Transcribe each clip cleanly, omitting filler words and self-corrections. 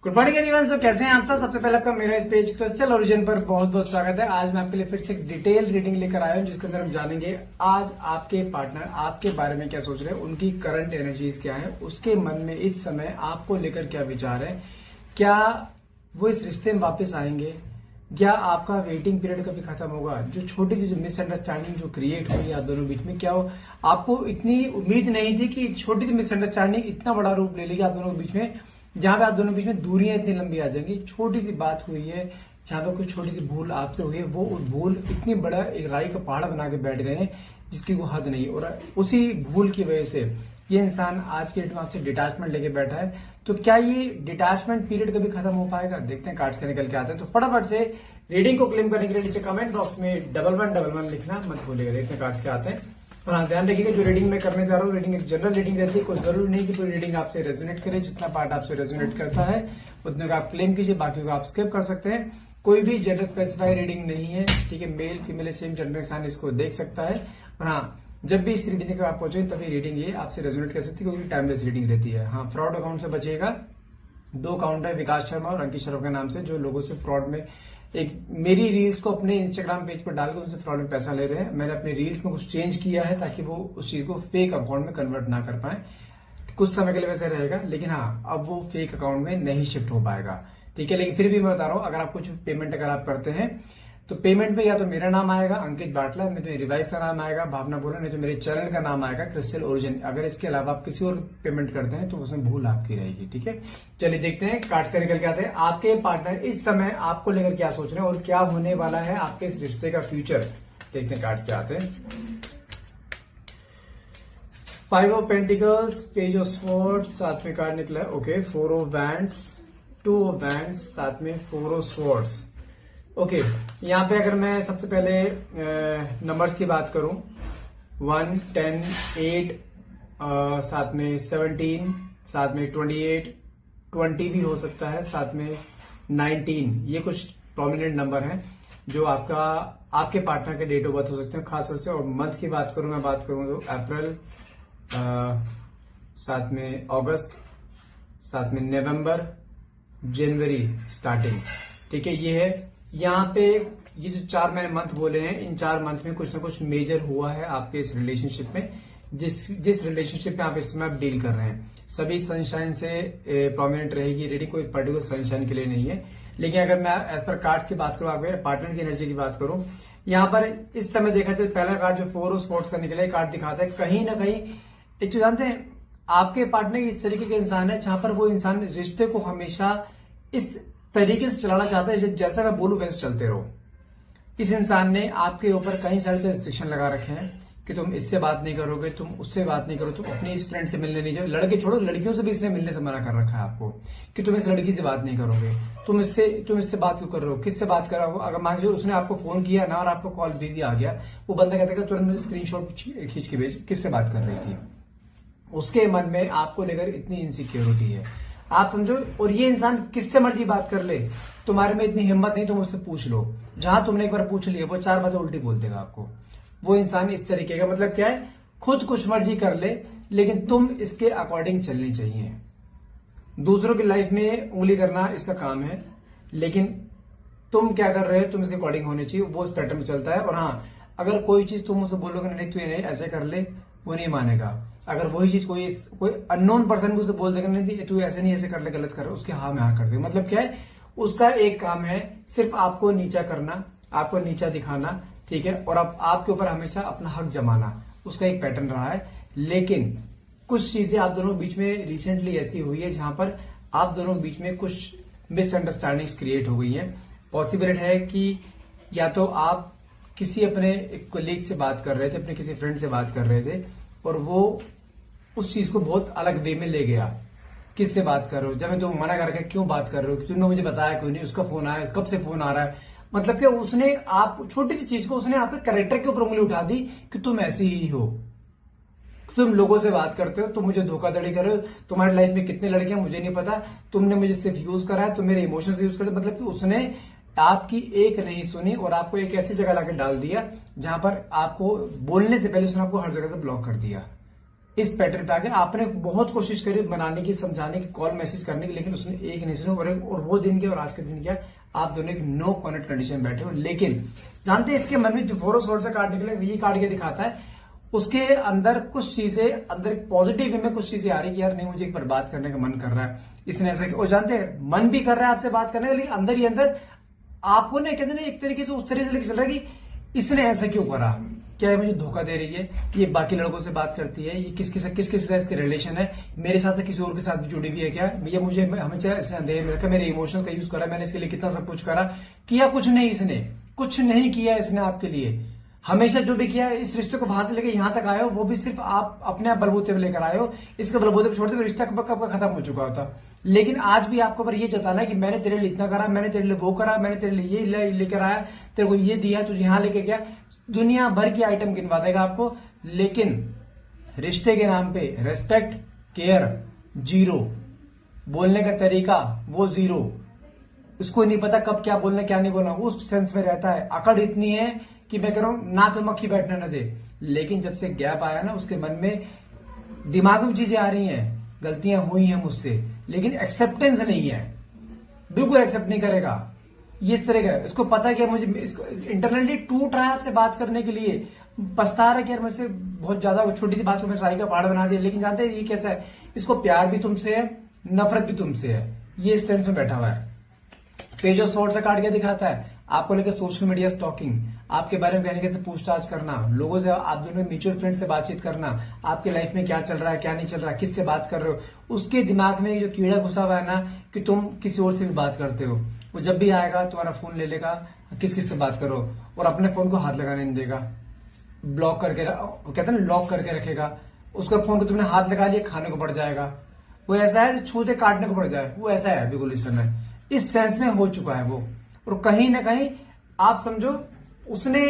Good morning everyone. सो कैसे हैं आप सब? सबसे पहले आपका मेरा इस पेज क्रिस्टल ओरिजिन पर बहुत बहुत स्वागत है। आज मैं आपके लिए फिर से एक डिटेल रीडिंग लेकर आया हूं जिसके अंदर हम जानेंगे आज आपके पार्टनर आपके बारे में क्या सोच रहे हैं, उनकी करंट एनर्जीज क्या है, उसके मन में इस समय आपको लेकर क्या विचार है, क्या वो इस रिश्ते में वापस आएंगे, क्या आपका वेटिंग पीरियड कभी खत्म होगा, जो छोटी सी जो मिसअंडरस्टैंडिंग जो क्रिएट हुई आप दोनों बीच में, क्या हो आपको इतनी उम्मीद नहीं थी कि छोटी सी मिसअंडरस्टैंडिंग इतना बड़ा रूप ले लेगी आप दोनों के बीच में, जहां पे आप दोनों के बीच में दूरियां इतनी लंबी आ जाएंगी। छोटी सी बात हुई है जहां पे कोई छोटी सी भूल आपसे हुई है, वो भूल इतनी बड़ा एक राई का पहाड़ बना के बैठ गए हैं जिसकी वो हद नहीं, और उसी भूल की वजह से ये इंसान आज के डेट में आपसे डिटैचमेंट लेके बैठा है। तो क्या ये डिटैचमेंट पीरियड कभी खत्म हो पाएगा? देखते हैं, कार्ड्स के निकल के आते हैं। तो फटाफट से रीडिंग को क्लेम करने के लिए नीचे कमेंट बॉक्स में 1111 लिखना मत भूलिएगा। देखते हैं कार्ड्स के आते हैं। और हाँ, ध्यान रखिएगा जो रीडिंग मैं करने जा रहा हूँ, रीडिंग एक जनरल रीडिंग रहती है। कोई जरूरी नहीं कि पूरी रीडिंग आपसे रेजोनेट करे। जितना पार्ट आपसे रेजोनेट करता है उतने का आप क्लेम कीजिए, बाकी को आप स्किप कर सकते हैं। कोई भी जेंडर स्पेसिफाई रीडिंग नहीं है, ठीक है। मेल फीमेल सेम जेंडर इंसान इसको देख सकता है। और हाँ, जब भी इस रीडिंग तक आप पहुंचे तभी रीडिंग ये आपसे रेजोनेट कर सकती है, क्योंकि टाइमलेस रीडिंग रहती है। हाँ, फ्रॉड अकाउंट से बचिएगा। 2 अकाउंट है विकास शर्मा और अंकित शर्मा के नाम से, जो लोगों से फ्रॉड में एक मेरी रील्स को अपने इंस्टाग्राम पेज पर डालकर उनसे फ्रॉड में पैसा ले रहे हैं। मैंने अपने रील्स में कुछ चेंज किया है ताकि वो उस चीज को फेक अकाउंट में कन्वर्ट ना कर पाए। कुछ समय के लिए वैसे रहेगा, लेकिन हाँ, अब वो फेक अकाउंट में नहीं शिफ्ट हो पाएगा, ठीक है। लेकिन फिर भी मैं बता रहा हूं, अगर आप कुछ पेमेंट अगर आप करते हैं तो पेमेंट पे या तो मेरा नाम आएगा अंकित बाटला, नहीं तो मेरी वाइफ का नाम आएगा भावना बोला, नहीं तो मेरे चैनल का नाम आएगा क्रिस्टल ओरिजिन। अगर इसके अलावा आप किसी और पेमेंट करते हैं तो उसमें भूल आपकी रहेगी, ठीक है। चलिए देखते हैं कार्ड्स का निकल के आते हैं। आपके पार्टनर इस समय आपको लेकर क्या सोच रहे हैं और क्या होने वाला है आपके इस रिश्ते का फ्यूचर। देखते हैं कार्ड्स क्या आते हैं। 5 of pentacles, page of swords, साथ में कार्ड निकला है okay. 4 of wands, 2 of wands, साथ में 4 ऑफ स्वॉर्ड्स। ओके, यहाँ पे अगर मैं सबसे पहले नंबर्स की बात करूं, 1, 10, 8, साथ में 17, साथ में 28, 20 भी हो सकता है, साथ में 19, ये कुछ प्रोमिनेंट नंबर हैं जो आपके पार्टनर के डेट ऑफ बर्थ हो सकते हैं खासतौर से। और मंथ की बात करूं, मैं बात करूं तो अप्रैल, साथ में अगस्त, साथ में नवंबर, जनवरी स्टार्टिंग, ठीक है। ये है यहाँ पे ये जो 4 मैंने मंथ बोले हैं, इन 4 मंथ में कुछ ना कुछ मेजर हुआ है आपके इस रिलेशनशिप में, जिस रिलेशनशिप में आप इस समय आप डील कर रहे हैं। सभी सनशाइन से प्रोमिनेंट रहेगी रीडिंग, कोई पर्टिकुलर सनशाइन के लिए नहीं है। लेकिन अगर मैं एज पर कार्ड्स की बात करूं, आपके पार्टनर की एनर्जी की बात करूं, यहाँ पर इस समय देखा जाए पहला कार्ड जो 4 ऑफ स्वॉर्ड्स का निकला, कार्ड दिखाता है कहीं ना कहीं एक जो जानते हैं आपके पार्टनर इस तरीके के इंसान है जहां पर वो इंसान रिश्ते को हमेशा इस तरीके से चलाना चाहता है जैसा मैं बोलूं वैसे चलते रहो। इस इंसान ने आपके ऊपर कई सारे रिस्ट्रिक्शन लगा रखे हैं कि तुम इससे बात नहीं करोगे, तुम उससे बात नहीं करो, तुम अपनी इस फ्रेंड से मिलने नहीं जाओ। लड़के छोड़ो, लड़कियों से भी इसने मिलने से मना कर रखा है आपको कि तुम इस लड़की से बात नहीं करोगे, तुम इससे बात क्यों कर रहे हो, किससे बात कर रहे हो। अगर मान लीजिए उसने आपको फोन किया ना और आपको कॉल बिजी आ गया, वो बंदा कहता है तुरंत मुझे स्क्रीनशॉट खींच के भेज, किससे बात कर रही थी। उसके मन में आपको लेकर इतनी इनसिक्योरिटी है, आप समझो। और ये इंसान किससे मर्जी बात कर ले, तुम्हारे में इतनी हिम्मत नहीं, तुम उससे पूछ लो। जहां तुमने एक बार पूछ लिया वो 4 बातें उल्टी बोल देगा आपको। वो इंसान इस तरीके का, मतलब क्या है, खुद कुछ मर्जी कर ले लेकिन तुम इसके अकॉर्डिंग चलनी चाहिए। दूसरों की लाइफ में उंगली करना इसका काम है, लेकिन तुम क्या कर रहे हो, तुम इसके अकॉर्डिंग होने चाहिए। वो उस पैटर्न में चलता है। और हाँ, अगर कोई चीज तुम उसे बोलोगे नहीं तू ये नहीं ऐसे कर ले, वो नहीं मानेगा। अगर वही चीज कोई अननोन पर्सन भी उसे बोल देगा नहीं तू ऐसे नहीं ऐसे कर ले, गलत कर, उसके हाँ में हाँ कर देगा। मतलब क्या है, उसका एक काम है सिर्फ आपको नीचा करना, आपको नीचा दिखाना, ठीक है। और अब आपके ऊपर हमेशा अपना हक जमाना, उसका एक पैटर्न रहा है। लेकिन कुछ चीजें आप दोनों के बीच में रिसेंटली ऐसी हुई है जहां पर आप दोनों के बीच में कुछ मिसअंडरस्टैंडिंग्स क्रिएट हो गई है। पॉसिबिलिटी है कि या तो आप किसी अपने कोलीग से बात कर रहे थे, अपने किसी फ्रेंड से बात कर रहे थे, और वो उस चीज को बहुत अलग वे में ले गया। किससे बात कर रहे हो, जब मैं तुम मना करके क्यों बात कर रहे हो, तुमने मुझे बताया क्यों नहीं, उसका फोन आया, कब से फोन आ रहा है। मतलब कि उसने आप छोटी सी चीज को उसने आपके कैरेक्टर के ऊपर उंगली उठा दी कि तुम ऐसी ही हो, तुम लोगों से बात करते हो, तुम मुझे धोखाधड़ी कर रहे हो, तुम्हारी लाइफ में कितने लड़के हैं मुझे नहीं पता, तुमने मुझे सिर्फ यूज करा है, तुम मेरे इमोशंस यूज करते। मतलब कि उसने आपकी एक नहीं सुनी और आपको एक ऐसी जगह लाके डाल दिया जहां पर आपको बोलने से पहले उसने आपको हर जगह से ब्लॉक कर दिया। इस पैटर्न पे आ गया। आपने बहुत कोशिश करी बनाने की, समझाने की, कॉल मैसेज करने की, लेकिन उसने एक नहीं सुना। और वो दिन क्या और आज के दिन क्या, आप दोनों की नो कॉन्टेक्ट कंडीशन में बैठे हो। लेकिन जानते हैं इसके मन में जो 4 ऑफ स्वॉर्ड्स का कार्ड निकले, ये कार्ड के दिखाता है उसके अंदर कुछ चीजें, अंदर पॉजिटिव वे में कुछ चीजें आ रही कि यार नहीं, मुझे एक बार बात करने का मन कर रहा है, इसने ऐसा किया। और जानते हैं मन भी कर रहा है आपसे बात करने का, लेकिन अंदर ही अंदर आपको ना कहते ना एक तरीके से उस तरीके से लेके चल रहा है कि इसने ऐसा क्यों करा, क्या है मुझे धोखा दे रही है, ये बाकी लड़कों से बात करती है, ये किस किस इसके रिलेशन है, मेरे साथ है किसी और के साथ भी जुड़ी हुई है क्या, भैया मुझे हमेशा इसने अंधेरे में रखा, मेरे इमोशन का यूज करा, मैंने इसके लिए कितना सब कुछ करा, किया कुछ नहीं, इसने कुछ नहीं किया इसने आपके लिए। हमेशा जो भी किया इस रिश्ते को वहां से लेकर यहां तक आए हो, वो भी सिर्फ आप अपने आप बलबूते पे लेकर आए हो। इसके बलबूते पे छोड़ते हुए रिश्ता कब का खत्म हो चुका होता। लेकिन आज भी आपको पर ये जताना है कि मैंने तेरे लिए इतना करा, मैंने तेरे लिए वो करा, मैंने तेरे लिए ये लेकर आया, तेरे को ये दिया, तुझे यहां लेके गया, दुनिया भर की आइटम गिनवा देगा आपको। लेकिन रिश्ते के नाम पे रिस्पेक्ट, केयर जीरो, बोलने का तरीका वो जीरो, उसको नहीं पता कब क्या बोलना क्या नहीं बोलना, उस सेंस में रहता है। अकड़ इतनी है कि मैं कह रहा हूं ना तो मक्खी बैठने न दे। लेकिन जब से गैप आया ना, उसके मन में दिमाग में चीजें आ रही हैं, गलतियां हुई हैं मुझसे, लेकिन एक्सेप्टेंस नहीं है, बिल्कुल एक्सेप्ट नहीं करेगा। ये इस तरह का है, इसको पता है कि मुझे इसको इंटरनली टूट रहा है आपसे बात करने के लिए, पछता रहा है कि यार मुझसे बहुत ज्यादा छोटी सी बात को मैं ट्राई का पहाड़ बना दिया। लेकिन जानते हैं ये कैसा है, इसको प्यार भी तुमसे है, नफरत भी तुमसे है, ये इस सेंस में बैठा हुआ है। पेज ऑफ स्वॉर्ड्स का कार्ड क्या दिखाता है, आपको लेकर सोशल मीडिया स्टॉकिंग, आपके बारे में कहने कैसे पूछताछ करना, लोगों से, आप दोनों म्यूचुअल फ्रेंड से बातचीत करना, आपके लाइफ में क्या चल रहा है क्या नहीं चल रहा है, किससे बात कर रहे हो, उसके दिमाग में जो कीड़ा घुसा हुआ है ना कि तुम किसी और से भी बात करते हो। वो जब भी आएगा तुम्हारा फोन ले लेगा, किस किस से बात करो, और अपने फोन को हाथ लगाने नहीं देगा, ब्लॉक करके, कहते हैं ना लॉक करके रखेगा। उसका फोन को तुमने हाथ लगा लिया, खाने को पड़ जाएगा। वो ऐसा है छूते काटने को पड़ जाए, वो ऐसा है बिल्कुल इस समय, इस सेंस में हो चुका है वो। और कहीं ना कहीं आप समझो उसने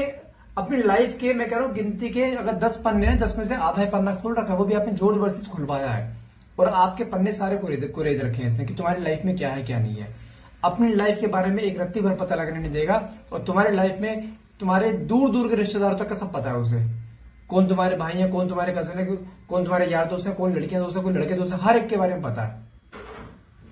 अपनी लाइफ के, मैं कह रहा हूं गिनती के अगर 10 पन्ने हैं, 10 में से आधा ही पन्ना खोल रखा, वो भी आपने जोर जबरदस्ती खुलवाया है। और आपके पन्ने सारे कुरेद रखे हैं इसने कि तुम्हारी लाइफ में क्या है क्या नहीं है। अपनी लाइफ के बारे में एक रत्ती भर पता लगने नहीं देगा। और तुम्हारी लाइफ में तुम्हारे दूर दूर के रिश्तेदारों तक का सब पता है उसे, कौन तुम्हारे भाई है, कौन तुम्हारे कजन है, कौन तुम्हारे यार दोस्त है, कौन लड़कियां दोस्त है, कौन लड़के दोस्त है, हर एक के बारे में पता है,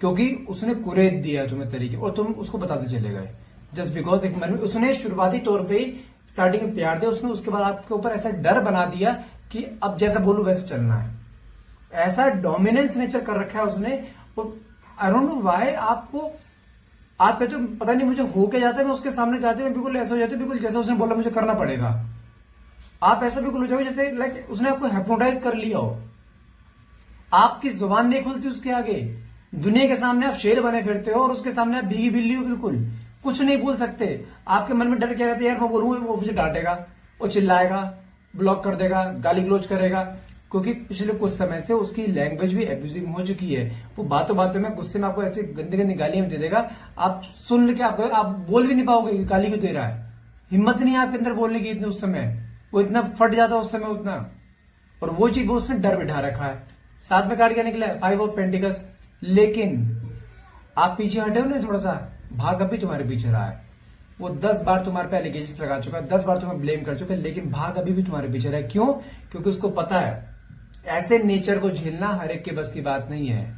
क्योंकि उसने कुरेद दिया तुम्हें तरीके, और तुम उसको बताते चले गए जस्ट बिकॉज एक मन में उसने शुरुआती तौर पे ही स्टार्टिंग में प्यार दिया उसने, उसके बाद आपके ऊपर ऐसा डर बना दिया कि अब जैसा बोलूं वैसे चलना है। ऐसा डोमिनेंस नेचर कर रखा है उसने। और आई डोंट नो व्हाई आपको, आप कहते हो पता नहीं मुझे हो के जाता है, मैं उसके सामने जाते हैं बिल्कुल ऐसा हो जाता है, बिल्कुल जैसा उसने बोला मुझे करना पड़ेगा। आप ऐसा बिल्कुल हो जाओगे जैसे लाइक उसने आपको हिप्नोटाइज कर लिया हो, आपकी जुबान नहीं खुलती उसके आगे, दुनिया के सामने आप शेर बने फिरते हो और उसके सामने आप भीगी बिल्ली हो, बिल्कुल कुछ नहीं बोल सकते। आपके मन में डर क्या रहता है, यार मैं बोलूंगा वो मुझे डांटेगा, वो चिल्लाएगा, ब्लॉक कर देगा, गाली गलौज करेगा, क्योंकि पिछले कुछ समय से उसकी लैंग्वेज भी एब्यूजिव हो चुकी है। वो बातों बातों में गुस्से में आपको ऐसी गंदी गंदी गालियां दे देगा, आप सुन लेके आप बोल भी नहीं पाओगे गाली क्यों दे रहा है, हिम्मत नहीं है आपके अंदर बोलने की। इतने उस समय वो इतना फट जाता उस समय उतना, और वो चीज वो उसने डर बिठा रखा है। साथ में कार्ड क्या निकला है, 5 ऑफ पेंटिकल्स। लेकिन आप पीछे हटे हो ना थोड़ा सा, भाग अभी तुम्हारे पीछे रहा है। वो 10 बार तुम्हारे पे एलिगेशन लगा चुका है, 10 बार तुम्हें ब्लेम कर चुका है, लेकिन भाग अभी भी तुम्हारे पीछे रहा है। क्यों? क्योंकि उसको पता है ऐसे नेचर को झेलना हर एक के बस की बात नहीं है।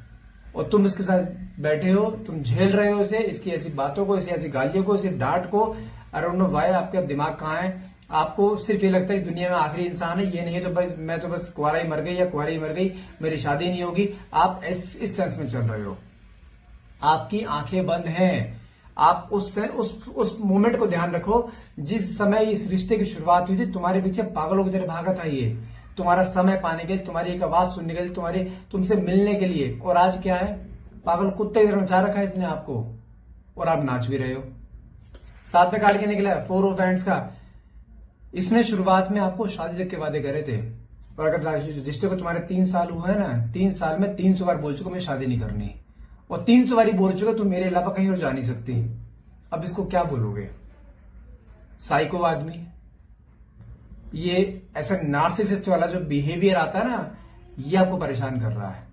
और तुम इसके साथ बैठे हो, तुम झेल रहे हो इसे, इसकी ऐसी बातों को, ऐसी गालियों को, इसी डांट को। आई डोंट नो व्हाई, आपका दिमाग कहाँ है, आपको सिर्फ ये लगता है कि दुनिया में आखिरी इंसान है ये, नहीं है तो बस मैं तो बस कुंवारा ही मर गई या कुंवारी ही मर गई, मेरी शादी नहीं होगी। आप इस सेंस में चल रहे हो, आपकी आंखें बंद हैं। आप उस मोमेंट को ध्यान रखो जिस समय इस रिश्ते की शुरुआत हुई थी, तुम्हारे पीछे पागलों की तरह भागा था ये, तुम्हारा समय पाने के लिए, तुम्हारी एक आवाज सुनने के लिए, तुमसे मिलने के लिए। और आज क्या है, पागल कुत्ते की तरह नचा रखा है इसने आपको, और आप नाच भी रहे हो। साथ में काट के निकला है 4 ऑफ हैंड्स का। इसने शुरुआत में आपको शादी तक के वादे करे थे, और अगर रिश्ते को तुम्हारे 3 साल हुए हैं ना, 3 साल में 300 बार बोल चुका मैं शादी नहीं करनी, और 300 बारी बोल चुका तुम मेरे अलावा कहीं और जा नहीं सकती। अब इसको क्या बोलोगे? साइको आदमी, ये ऐसा नार्सिसिस्ट वाला जो बिहेवियर आता है ना, ये आपको परेशान कर रहा है।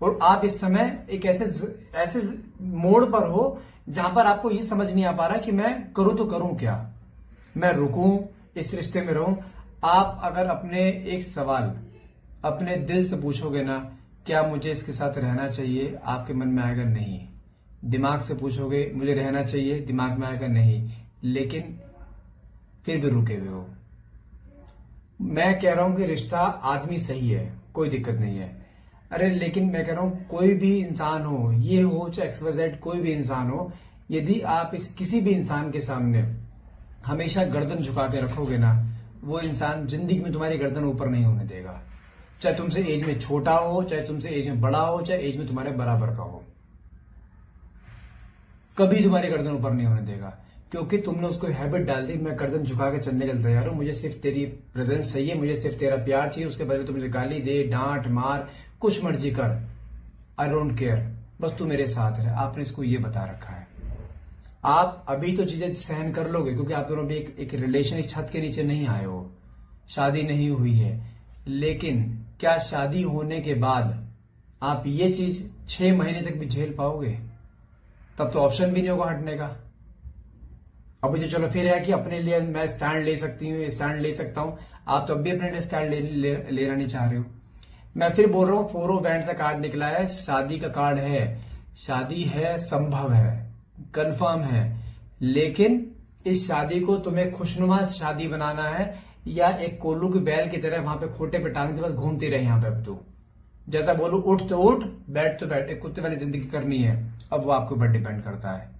और आप इस समय एक ऐसे मोड़ पर हो जहां पर आपको ये समझ नहीं आ पा रहा कि मैं करूं तो करूं क्या, मैं रुकूं, इस रिश्ते में रहूं। आप अगर अपने एक सवाल अपने दिल से पूछोगे ना क्या मुझे इसके साथ रहना चाहिए, आपके मन में आएगा नहीं। दिमाग से पूछोगे मुझे रहना चाहिए, दिमाग में आएगा नहीं, लेकिन फिर भी रुके हुए हो। मैं कह रहा हूं कि रिश्ता आदमी सही है, कोई दिक्कत नहीं है। अरे लेकिन मैं कह रहा हूं कोई भी इंसान हो, ये हो चाहे XYZ कोई भी इंसान हो, यदि आप इस किसी भी इंसान के सामने हमेशा गर्दन झुका के रखोगे ना, वो इंसान जिंदगी में तुम्हारी गर्दन ऊपर नहीं होने देगा। चाहे तुमसे एज में छोटा हो, चाहे तुमसे एज में बड़ा हो, चाहे एज में तुम्हारे बराबर का हो, कभी तुम्हारी गर्दन ऊपर नहीं होने देगा। क्योंकि तुमने उसको हैबिट डाल दी, मैं गर्दन झुका के चलने के लिए तैयार हूं, मुझे सिर्फ तेरी प्रेजेंस चाहिए, मुझे सिर्फ तेरा प्यार चाहिए, उसके बदले तू मुझे गाली दे, डांट मार, कुछ मर्जी कर, आई डोंट केयर, बस तू मेरे साथ है। आपने इसको ये बता रखा है। आप अभी तो चीजें सहन कर लोगे क्योंकि आप दोनों भी एक रिलेशन, एक छत के नीचे नहीं आए हो, शादी नहीं हुई है। लेकिन क्या शादी होने के बाद आप ये चीज 6 महीने तक भी झेल पाओगे? तब तो ऑप्शन भी नहीं होगा हटने का। अब मुझे चलो फिर है कि अपने लिए मैं स्टैंड ले सकती हूँ, स्टैंड ले सकता हूँ, आप तो अब भी अपने लिए स्टैंड लेना नहीं चाह रहे हो। मैं फिर बोल रहा हूँ 4 ऑफ वैंड्स का कार्ड निकला है, शादी का कार्ड है, शादी है, संभव है, कंफर्म है, लेकिन इस शादी को तुम्हें खुशनुमा शादी बनाना है या एक कोल्लू की बैल की तरह वहां पे खोटे पे टांगते बस घूमती रहे यहाँ पे। अब तो जैसा बोलू उठ तो उठ, बैठ तो बैठ, एक कुत्ते वाली जिंदगी करनी है, अब वो आपके ऊपर डिपेंड करता है।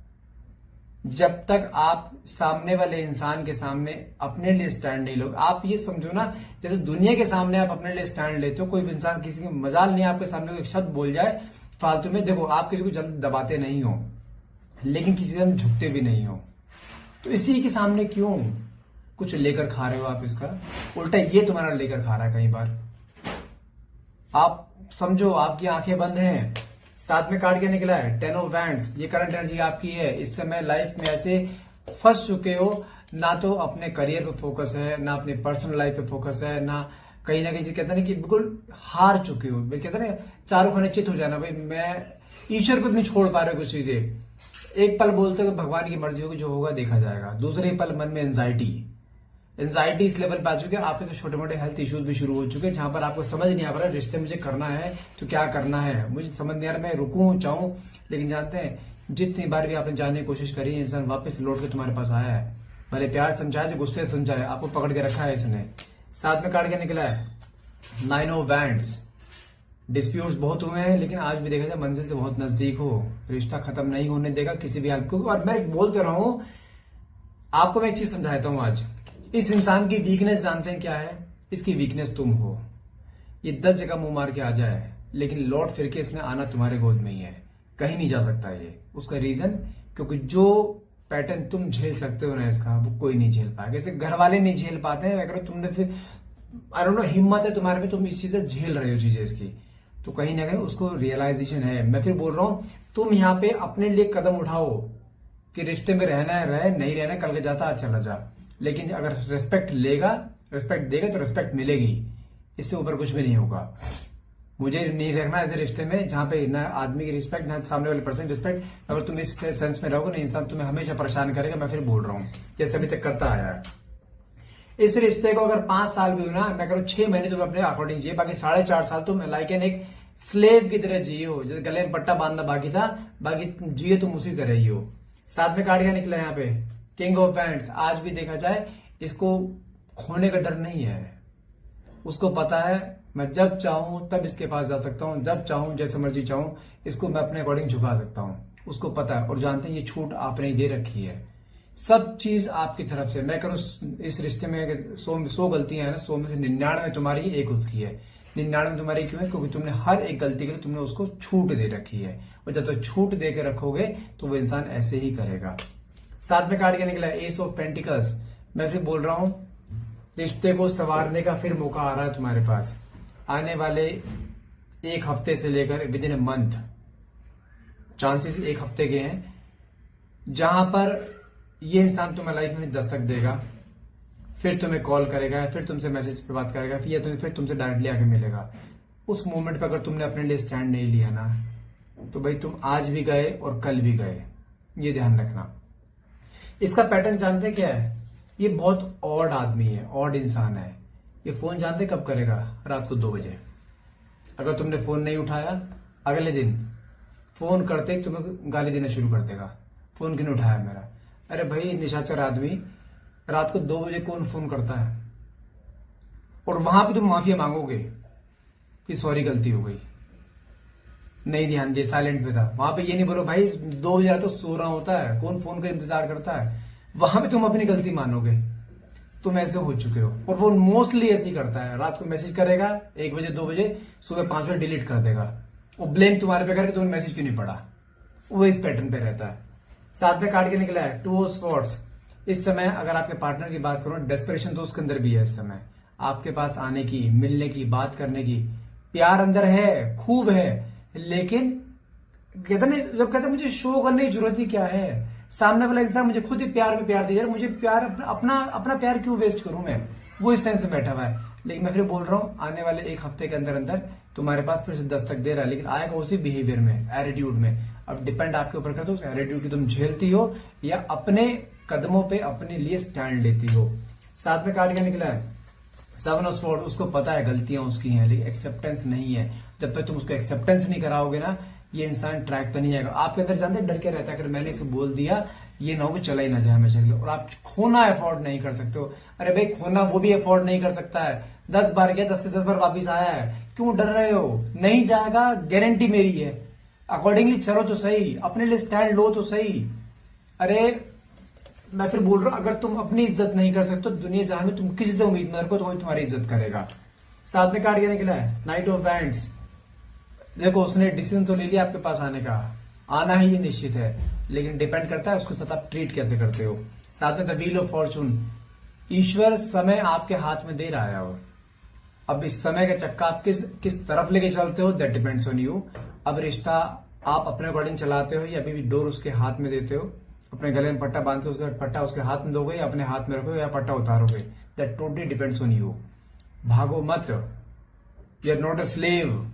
जब तक आप सामने वाले इंसान के सामने अपने लिए स्टैंड नहीं लोगे, आप ये समझो ना जैसे दुनिया के सामने आप अपने लिए स्टैंड लेते हो, कोई भी इंसान किसी की मजाल नहीं, आपके सामने कोई शब्द बोल जाए फालतू में, देखो आप किसी को जल्द दबाते नहीं हो, लेकिन किसी से झुकते भी नहीं हो, तो इसी के सामने क्यों कुछ लेकर खा रहे हो आप? इसका उल्टा ये तुम्हारा लेकर खा रहा है कई बार। आप समझो आपकी आंखें बंद हैं। साथ में कार्ड क्या निकला है? 10 ऑफ वैंड्स। ये करंट एनर्जी आपकी है। इस समय लाइफ में ऐसे फंस चुके हो, ना तो अपने करियर पे फोकस है, ना अपने पर्सनल लाइफ पे फोकस है, ना कहीं चीज कहते हैं कि बिल्कुल हार चुके हो। कहते हैं ना चारों खाने चित हो जाना, भाई मैं ईश्वर को नहीं छोड़ पा रहे कुछ चीजें। एक पल बोलते हो भगवान की मर्जी होगी, जो होगा देखा जाएगा, दूसरे पल मन में एंजाइटी इस लेवल पे आ चुके हैं, आपके तो छोटे मोटे हेल्थ इश्यूज भी शुरू हो चुके हैं, जहां पर आपको समझ नहीं आ रहा रिश्ते मुझे करना है तो क्या करना है, मुझे समझ नहीं आ रहा, मैं रुकूं चाहूं। लेकिन जानते हैं जितनी बार भी आपने जानने की कोशिश करी, इंसान वापस लौट के तुम्हारे पास आया है, भले प्यार समझाया, जो गुस्से समझाया, आपको पकड़ के रखा है इसने। साथ में कार्ड क्या निकला है? 9 ऑफ वैंड्स। डिस्प्यूट्स बहुत हुए हैं, लेकिन आज भी देखा जाए मंजिल से बहुत नजदीक हो, रिश्ता खत्म नहीं होने देगा किसी भी हाल को। और मैं बोलते रहा हूं आपको, मैं एक चीज समझाता हूं आज। इस इंसान की वीकनेस जानते हैं क्या है? इसकी वीकनेस तुम हो। ये 10 जगह मुंह मार के आ जाए, लेकिन लौट फिर के इसने आना तुम्हारे गोद में ही है, कहीं नहीं जा सकता ये। उसका रीजन क्योंकि जो पैटर्न तुम झेल सकते हो ना इसका, वो कोई नहीं झेल पाएगा। जैसे घर वाले नहीं झेल पाते हैं, अगर तुमने फिर आई डोंट नो हिम्मत है तुम्हारे में, तुम इस चीज से झेल रहे हो चीजें इसकी, तो कहीं ना कहीं उसको रियलाइजेशन है। मैं फिर बोल रहा हूं तुम यहाँ पे अपने लिए कदम उठाओ कि रिश्ते में रहना है रहे, नहीं रहना कल के जाता आज चला जा। लेकिन अगर रिस्पेक्ट देगा तो रिस्पेक्ट मिलेगी, इससे ऊपर कुछ भी नहीं होगा। मुझे नहीं रहना ऐसे रिश्ते में जहां पे ना आदमी की रिस्पेक्ट, ना सामने वाले पर्सन की रिस्पेक्ट। अगर तुम इस सेंस में रहोगे ना, इंसान तुम्हें हमेशा परेशान करेगा। मैं फिर बोल रहा हूं जैसे अभी तक करता आया है। इस रिश्ते को अगर 5 साल भी हुए ना, मैं कह रहा हूं 6 महीने तुम अपने अकॉर्डिंग जिए, बाकी 4.5 साल तुम लाइक एन एक स्लेव की तरह जिए हो, जैसे गले में पट्टा बांधना बाकी था, बाकी जिए तुम उसी तरह ही हो। साथ में कार्ड क्या निकला यहाँ पे? King of wands. आज भी देखा जाए इसको खोने का डर नहीं है, उसको पता है मैं जब चाहूं तब इसके पास जा सकता हूं, जब चाहूं जैसे मर्जी चाहूं इसको मैं अपने अकॉर्डिंग झुका सकता हूं, उसको पता है। और जानते हैं ये छूट आपने ही दे रखी है, सब चीज आपकी तरफ से। मैं करूं इस रिश्ते में 100 गलतियां है ना, 100 में से 99 तुम्हारी, एक उसकी है। 99 तुम्हारी क्यों है? क्योंकि तुमने हर एक गलती के लिए तुमने उसको छूट दे रखी है, और जब तक छूट दे के रखोगे तो वो इंसान ऐसे ही करेगा। साथ में कार्ड क्या निकला है? S of pentacles. मैं फिर बोल रहा हूं रिश्ते को संवारने का फिर मौका आ रहा है तुम्हारे पास। आने वाले 1 हफ्ते से लेकर with in a month, chances 1 हफ्ते के हैं, जहां पर ये इंसान तुम्हें लाइफ में दस्तक देगा, फिर तुम्हें कॉल करेगा, फिर तुमसे मैसेज पे बात करेगा, फिर तुमसे डायरेक्टली आके मिलेगा। उस मोमेंट पर अगर तुमने अपने लिए स्टैंड नहीं लिया ना, तो भाई तुम आज भी गए और कल भी गए, ये ध्यान रखना। इसका पैटर्न जानते क्या है? ये बहुत ऑड आदमी है, ऑड इंसान है। ये फोन जानते कब करेगा? रात को 2 बजे। अगर तुमने फोन नहीं उठाया, अगले दिन फोन करते ही तुम्हें गाली देना शुरू कर देगा, फोन क्यों नहीं उठाया मेरा। अरे भाई, निशाचर आदमी, रात को 2 बजे कौन फोन करता है? और वहां पे तुम माफिया मांगोगे कि सॉरी गलती हो गई, नहीं ध्यान दिया, साइलेंट पे था। वहां पे ये नहीं बोलो भाई 2 बजे रात तो सो रहा होता है, कौन फोन का इंतजार करता है। वहां पे तुम अपनी गलती मानोगे, तुम ऐसे हो चुके हो। और वो मोस्टली ऐसे ही करता है, रात को मैसेज करेगा 1 बजे 2 बजे, सुबह 5 बजे डिलीट कर देगा। वो ब्लेम तुम्हारे पे करके तुमने मैसेज क्यों नहीं पढ़ा, वो इस पैटर्न पे रहता है। साथ में काट के निकला है 2 ऑफ स्वॉर्ड्स। इस समय अगर आपके पार्टनर की बात करो, डेस्परेशन तो उसके अंदर भी है। इस समय आपके पास आने की, मिलने की, बात करने की, प्यार अंदर है, खूब है, लेकिन कहते ना, जब कहते मुझे शो करने की जरूरत ही क्या है, सामने वाला इंसान मुझे खुद ही प्यार में प्यार दे यार, मुझे प्यार अपना प्यार क्यों वेस्ट करूं मैं, वो इस सेंस में बैठा हुआ है। लेकिन मैं फिर बोल रहा हूं, आने वाले 1 हफ्ते के अंदर अंदर तुम्हारे पास फिर से दस्तक दे रहा है, लेकिन आएगा उसी बिहेवियर में, एटीट्यूड में। अब डिपेंड आपके ऊपर करता है उस एटीट्यूड की तुम झेलती हो या अपने कदमों पे अपने लिए स्टैंड लेती हो। साथ में काट के निकला है 7 ऑफ स्वॉर्ड। उसको पता है गलतियां उसकी हैं, लेकिन एक्सेप्टेंस नहीं है। जब तक तुम उसको एक्सेप्टेंस नहीं कराओगे ना, ये इंसान ट्रैक पे नहीं आएगा। आपके अंदर जानते डर के रहता है, अगर मैंने इसे बोल दिया ये ना हो कि चला ही ना जाए हमेशा के लिए। और आप खोना अफोर्ड नहीं कर सकते हो। अरे भाई, खोना वो भी अफोर्ड नहीं कर सकता है। 10 बार गया, 10 के 10 बार वापिस आया है, क्यों डर रहे हो? नहीं जाएगा, गारंटी मेरी है। अकॉर्डिंगली चलो तो सही, अपने लिए स्टैंड लो तो सही। अरे मैं फिर बोल रहा हूं, अगर तुम अपनी इज्जत नहीं कर सकते तो दुनिया जहां में तुम किसी से उम्मीद न रखो तो वही तुम्हारी इज्जत करेगा। साथ में काट के निकला है नाइट ऑफ वैंड्स। देखो, उसने डिसीजन तो ले लिया आपके पास आने का, आना ही ये निश्चित है, लेकिन डिपेंड करता है उसके साथ आप ट्रीट कैसे करते हो। साथ में द व्हील ऑफ फॉर्चून। ईश्वर समय आपके हाथ में दे रहा है, और अब इस समय का चक्का आप किस तरफ लेके चलते हो, दैट डिपेंड्स ऑन यू। अब रिश्ता आप अपने अकॉर्डिंग चलाते हो या अभी भी डोर उसके हाथ में देते हो, अपने गले में पट्टा बांधते हो, उसका पट्टा उसके हाथ में दोगे या अपने हाथ में रखोगे या पट्टा उतारोगे, that totally depends on you. भागो मत, you are not a slave.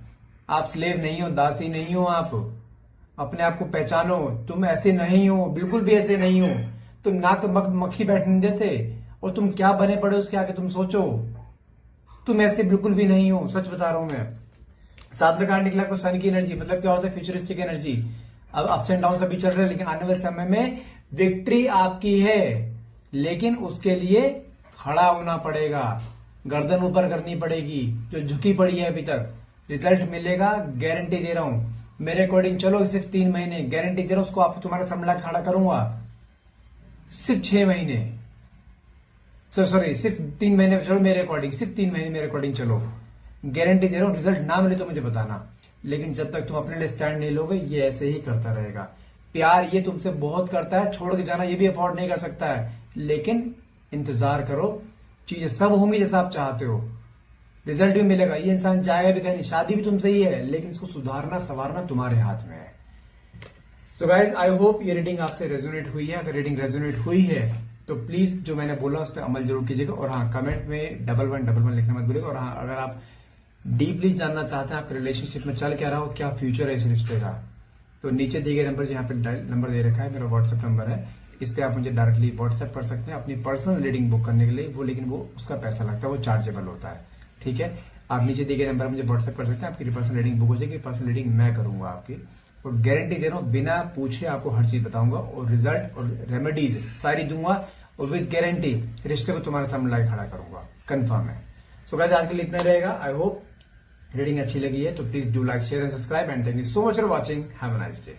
आप स्लेव नहीं हो, दासी नहीं हो। आप अपने आप को पहचानो, तुम ऐसे नहीं हो, बिल्कुल भी ऐसे नहीं हो। तुम नाक मक्खी बैठने देते, और तुम क्या बने पड़े उसके आगे तुम सोचो। तुम ऐसे बिल्कुल भी नहीं हो, सच बता रहा हूं मैं। साथ में कहा निकला को सन की एनर्जी, मतलब क्या होता है, फ्यूचरिस्टिक एनर्जी। अब अप्स एंड डाउन अभी चल रहे हैं, लेकिन आने वाले समय में विक्ट्री आपकी है, लेकिन उसके लिए खड़ा होना पड़ेगा, गर्दन ऊपर करनी पड़ेगी, जो झुकी पड़ी है अभी तक। रिजल्ट मिलेगा, गारंटी दे रहा हूं। मेरे अकॉर्डिंग चलो, सिर्फ 3 महीने गारंटी दे रहा हूं, उसको आप तुम्हारे सामने खड़ा करूंगा। सिर्फ 6 महीने, सॉरी सिर्फ 3 महीने चलो मेरे अकॉर्डिंग, सिर्फ 3 महीने मेरे अकॉर्डिंग चलो, गारंटी दे रहा हूं। रिजल्ट ना मिले तो मुझे बताना, लेकिन जब तक तुम अपने लिए स्टैंड नहीं लोगे, ये ऐसे ही करता रहेगा। प्यार ये तुमसे बहुत करता है, छोड़ के जाना ये भी अफोर्ड नहीं कर सकता है, लेकिन इंतजार करो, चीजें सब होंगी जैसा आप चाहते हो, रिजल्ट भी मिलेगा। ये इंसान जाएगा भी कहीं, शादी भी तुमसे ही है, लेकिन इसको सुधारना संवारना तुम्हारे हाथ में है। सो गाइज, आई होप ये रीडिंग आपसे रेजोनेट हुई है। अगर रीडिंग रेजोनेट हुई है तो प्लीज जो मैंने बोला उस पर अमल जरूर कीजिएगा। और हाँ, कमेंट में 1111 लिखना मत भूलिएगा। और हाँ, अगर आप डीपली जानना चाहते हैं आपके रिलेशनशिप में चल क्या रहा हो, क्या फ्यूचर है इस रिश्ते का, तो नीचे दिए गए नंबर, जहाँ पे नंबर दे रखा है, मेरा व्हाट्सएप नंबर है, इस पे आप मुझे डायरेक्टली व्हाट्सएप कर सकते हैं अपनी पर्सनल रीडिंग बुक करने के लिए। वो लेकिन वो उसका पैसा लगता है, वो चार्जेबल होता है, ठीक है। आप नीचे दिए गए नंबर मुझे व्हाट्सएप कर सकते हैं, आपकी पर्सनल रीडिंग बुक हो जाएगी। पर्सनल रीडिंग मैं करूंगा आपकी, और गारंटी दे रहा हूं, बिना पूछे आपको हर चीज बताऊंगा, और रिजल्ट और रेमेडीज सारी दूंगा, और विद गारंटी रिश्ते को तुम्हारे सामने लाके खड़ा करूंगा, कंफर्म है। सो गाइस, आज के लिए इतना रहेगा। आई होप रीडिंग अच्छी लगी है, तो please do like, share and subscribe, and thank you so much for watching. Have a nice day.